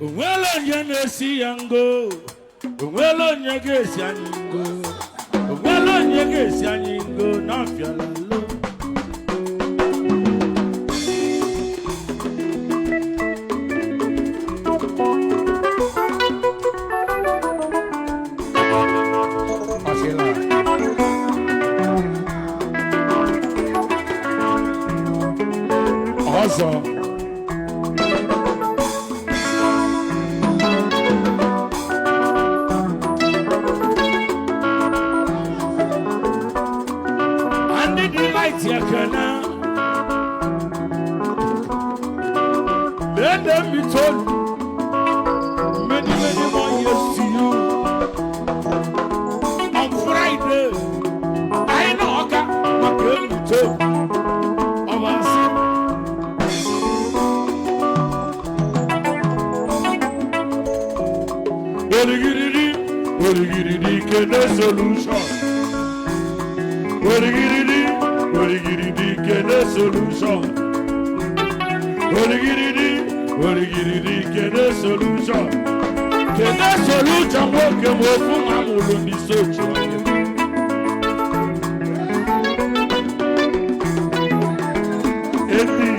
Well, onye na-esi ya ngo. Well, onye ga-esi anyị ngo. Well, onye ga-esi anyị ngo n'afịa lalo. Awesome. Let them be told many, many more years to you. On Friday, I know okay, but let me told of us. Origilidi, Origilidi, Kene solution. Origilidi, Origilidi, Kene solution. Origilidi, Origilidi, Kene solution. Kene solution, woke mo fun amulu ni socho. Eti.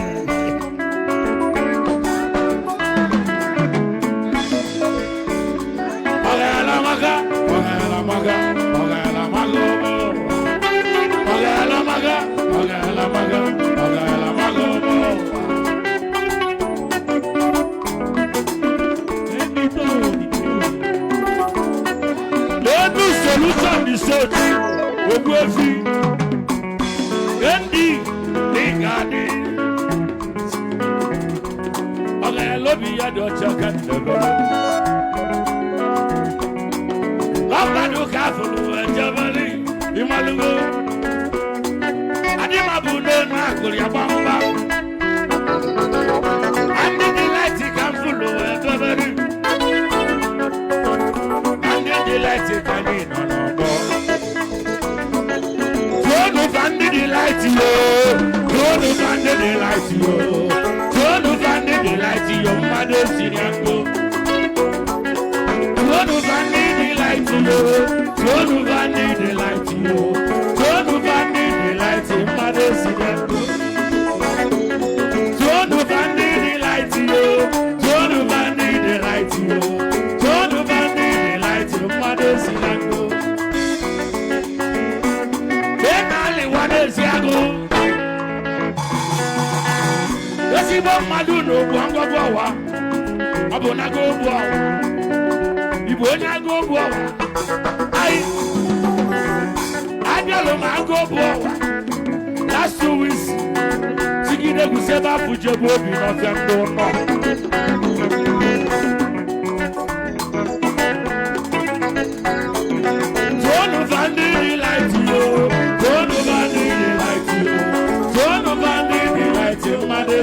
Ogala maga, ogala maga, ogala maga. Ogala maga, ogala maga, ogala maga. Solution is search. Ogwefi. Endi. Nigadi. Okay, I love you. I don't check it. Love that you careful. Jabali. Imalugo. Adima bunde na kulia bamba. Andi the light can follow. Jabali. The light you can in on go. Don't find the light you. Don't find the light you. Don't find the light you. Mother Siriango. Don't find the light you. Don't find the light you. Don't find the light you. Mother Siriango. Don't find the light you. Don't find the light you. Sinango. Benali Wanesiago. Yasibo Maduno, Wango Boa. Abonago Boa. Ibonago Boa. Adialo Mango Boa. Last 2 weeks. Sigide Guseba Fujebo Binofendo.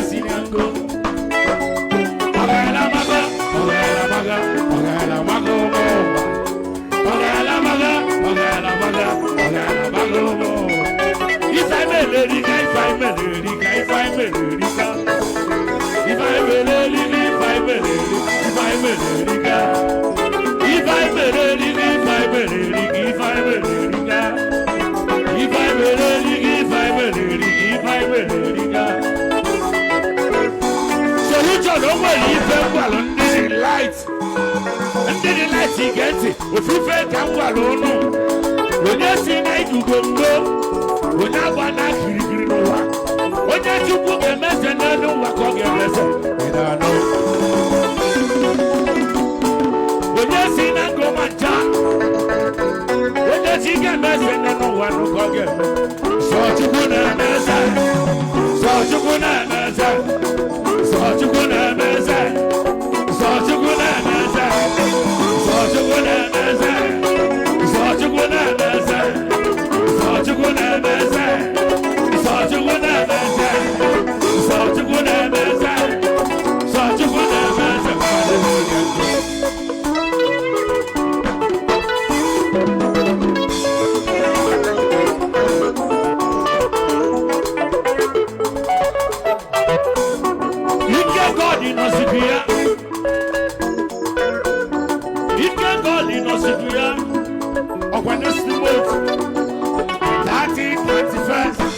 Sinango. Ogala maga, ogala maga, ogala maga, ogala maga, ogala maga, ogala maga. If I may lady, if I may lady, if I may lady, if I may lady, if I may lady, if I may lady, if I may lady, if I may lady, if I may lady, if I may lady, if I may lady, if I may lady. Solution over the light. Under the light, you get it. If you feel come alone, when you see night, you go. When I want to hear no one. When you put a mess and I know what I'll get lesson. When you see that go my job. When you see a mess and I know what I'll get. So you put a mess. So you put a mess. So you gonna mess up. So you gonna mess up. So you gonna mess up. So you gonna mess up. So you gonna mess up. So you gonna mess up. So you gonna mess up. So you gonna mess up. Duya, or when this boat, 31st.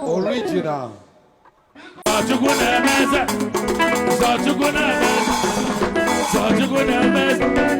Original. Original.